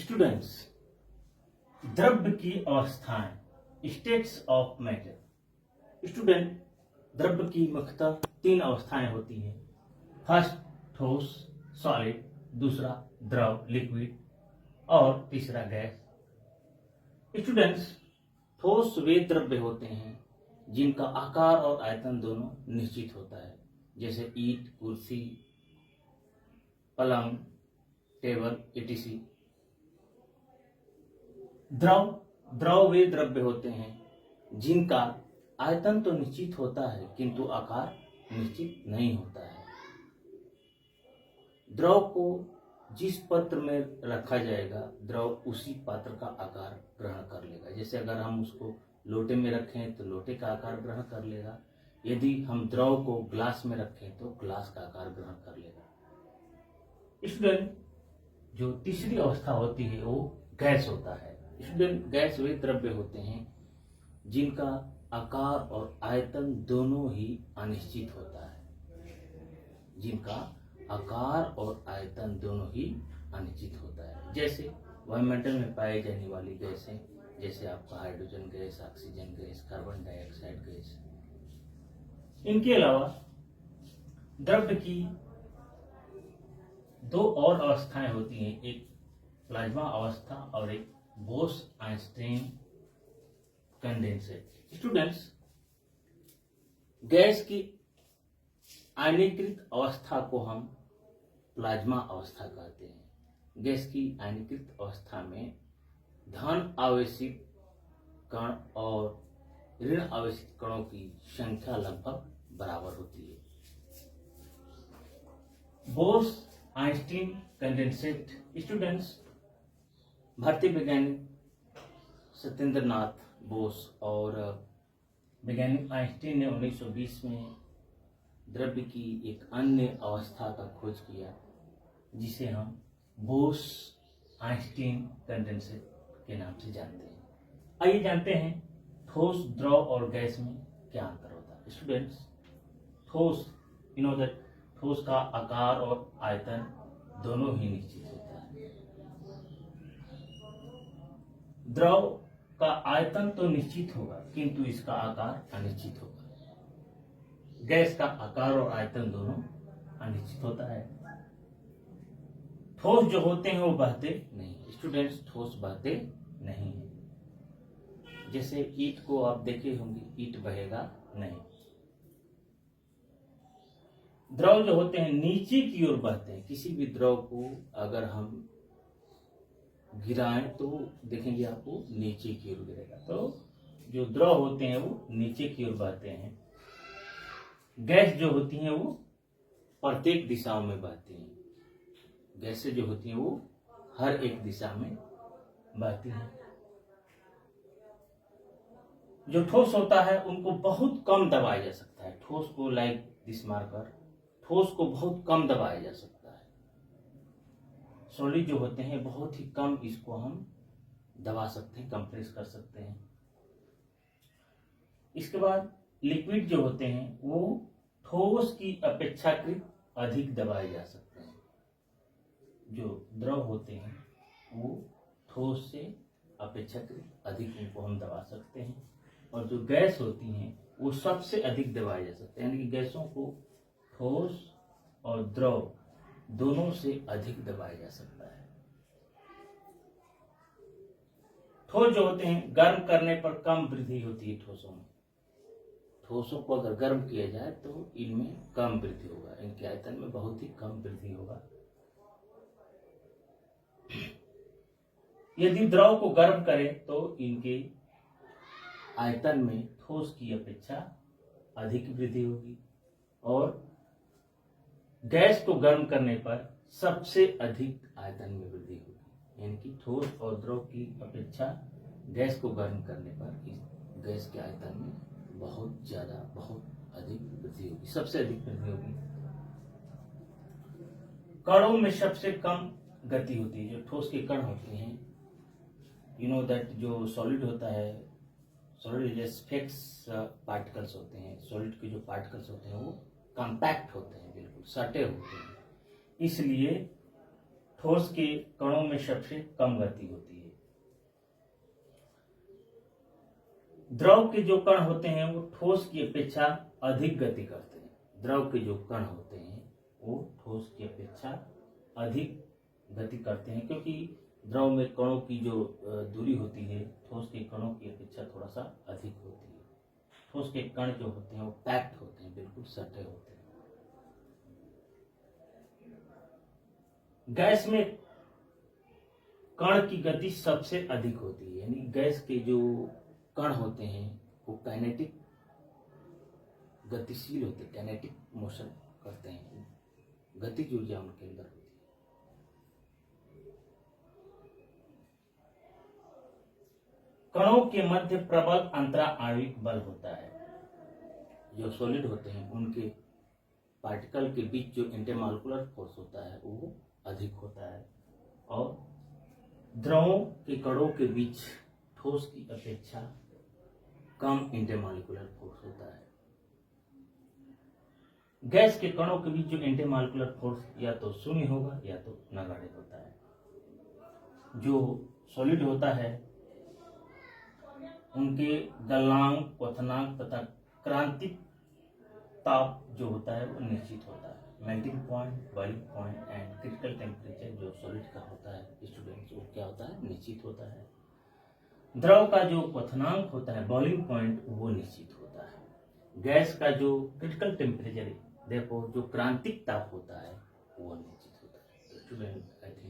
Students, द्रव्य की अवस्थाएं, स्टेट्स ऑफ मैटर। स्टूडेंट, द्रव्य की मुख्यतः तीन अवस्थाएं होती हैं। फर्स्ट ठोस सॉलिड, दूसरा द्रव लिक्विड और तीसरा गैस। स्टूडेंट्स, ठोस वे द्रव्य होते हैं जिनका आकार और आयतन दोनों निश्चित होता है, जैसे ईंट, कुर्सी, पलंग, टेबल etc। द्रव वे द्रव्य होते हैं जिनका आयतन तो निश्चित होता है किंतु आकार निश्चित नहीं होता है। द्रव को जिस पात्र में रखा जाएगा, द्रव उसी पात्र का आकार ग्रहण कर लेगा। जैसे अगर हम उसको लोटे में रखें तो लोटे का आकार ग्रहण कर लेगा, यदि हम द्रव को ग्लास में रखें तो ग्लास का आकार ग्रहण कर लेगा। स्टूडेंट, जो तीसरी अवस्था होती है वो गैस होता है। स्टूडेंट, गैस वे द्रव्य होते हैं जिनका आकार और आयतन दोनों ही अनिश्चित होता है। जिनका आकार और आयतन दोनों ही अनिश्चित होता है, जैसे वायुमंडल में पाए जाने वाली गैसें, जैसे आपका hydrogen gas, oxygen gas, carbon dioxide gas. इनके अलावा द्रव्य की दो और अवस्थाएं होती हैं, एक प्लाज्मा अवस्था और एक बोस-आइंस्टीन कंडेंसेट। स्टूडेंट्स, गैस की आयनीकृत अवस्था को हम प्लाज्मा अवस्था कहते हैं। गैस की आयनीकृत अवस्था में धन आवेशित कण और ऋण आवेशित कणों की संख्या लगभग बराबर होती है। Bose Einstein condensate. स्टूडेंट्स, भारतीय वैज्ञानिक सत्येंद्र नाथ बोस और वैज्ञानिक आइंस्टीन ने 1920 में द्रव्य की एक अन्य अवस्था का खोज किया जिसे हम बोस आइंस्टीन कंडेंसेट के नाम से जानते हैं। आइए जानते हैं ठोस, द्रव और गैस में क्या अंतर होता है। स्टूडेंट्स, ठोस, ठोस का आकार और आयतन दोनों ही निश्चित होता है। द्रव का आयतन तो निश्चित होगा किंतु इसका आकार अनिश्चित होगा। गैस का आकार और आयतन दोनों अनिश्चित होता है। ठोस जो होते हैं वो बहते नहीं। स्टूडेंट्स, ठोस बहते नहीं है। जैसे ईंट को आप देखे होंगे, ईंट बहेगा नहीं। द्रव जो होते हैं नीचे की ओर बहते हैं। किसी भी द्रव को अगर हम गिराएं तो देखेंगे आपको नीचे की ओर गिरेगा। तो जो द्रव होते हैं वो नीचे की ओर बहते हैं। गैस जो होती हैं वो प्रत्येक दिशाओं में बहती हैं। गैसें जो होती हैं वो हर एक दिशा में बहती हैं। जो ठोस होता है उनको बहुत कम दबाया जा सकता है। ठोस को लाइक दिस मार्कर, ठोस को बहुत कम दबाया जा सकता है। सॉलिड जो होते हैं बहुत ही कम इसको हम दबा सकते हैं, कंप्रेस कर सकते हैं। इसके बाद लिक्विड जो होते हैं वो ठोस की अपेक्षाकृत अधिक दबाए जा सकते हैं। जो द्रव होते हैं वो ठोस से अपेक्षाकृत अधिक उनको हम दबा सकते हैं, और जो गैस होती हैं वो सबसे अधिक दबाए जा सकते हैं। यानी कि गैसों को ठोस और द्रव दोनों से अधिक दबाया जा सकता है। ठोस जो होते हैं गर्म करने पर कम वृद्धि होती है ठोसों में। ठोसों को अगर गर्म किया जाए तो इनमें कम वृद्धि होगा, इनके आयतन में बहुत ही कम वृद्धि होगा। यदि द्रव को गर्म करें तो इनके आयतन में ठोस की अपेक्षा अधिक वृद्धि होगी, और गैस को गर्म करने पर सबसे अधिक आयतन में वृद्धि होगी। यानी कि ठोस और द्रव की अपेक्षा गैस को गर्म करने पर इस गैस के आयतन में बहुत ज्यादा, बहुत अधिक वृद्धि होगी, सबसे अधिक वृद्धि होगी। कणों में सबसे कम गति होती है। जो ठोस के कण होते हैं, दैट जो सॉलिड होता है, सॉलिड स्फेक्स पार्टिकल्स होते हैं। सॉलिड के जो पार्टिकल्स होते हैं वो कॉम्पैक्ट होते हैं, बिल्कुल सटे होते हैं। इसलिए ठोस के कणों में सबसे कम गति होती है। द्रव के जो कण होते हैं वो ठोस की अपेक्षा अधिक गति करते हैं। द्रव के जो कण होते हैं वो ठोस की अपेक्षा अधिक गति करते हैं, क्योंकि द्रव में कणों की जो दूरी होती है ठोस के कणों की अपेक्षा थोड़ा सा अधिक होती है। ठोस के कण जो होते हैं वो पैक्ड होते हैं, बिल्कुल सटे होते हैं। गैस में कण की गति सबसे अधिक होती है, यानी गैस के जो कण होते हैं वो काइनेटिक गतिशील होते हैं, काइनेटिक मोशन करते हैं, गतिज ऊर्जा उनके अंदर होती है। कणों के मध्य प्रबल अंतरा आणविक बल होता है। जो सॉलिड होते हैं उनके पार्टिकल के बीच जो इंटरमॉलिक्यूलर फोर्स होता है वो अधिक होता है, और द्रवों के कणों के बीच ठोस की अपेक्षा कम इंटरमॉलिक्यूलर फोर्स होता है। गैस के कणों के बीच जो इंटरमॉलिक्यूलर फोर्स या तो शून्य होगा या तो नगण्य होता है। जो सॉलिड होता है उनके गलनांक, क्वथनांक तथा क्रांतिक ताप जो होता है वो निश्चित होता है। Melting point, boiling point and critical temperature जो सॉलिड का होता है स्टूडेंट्स, वो क्या होता है, निश्चित होता है। द्रव का जो क्वथनांक होता है, बॉइलिंग पॉइंट, वो निश्चित होता है। गैस का जो क्रिटिकल टेम्परेचर, देखो जो क्रांतिक ताप होता है वो निश्चित होता है। Student I think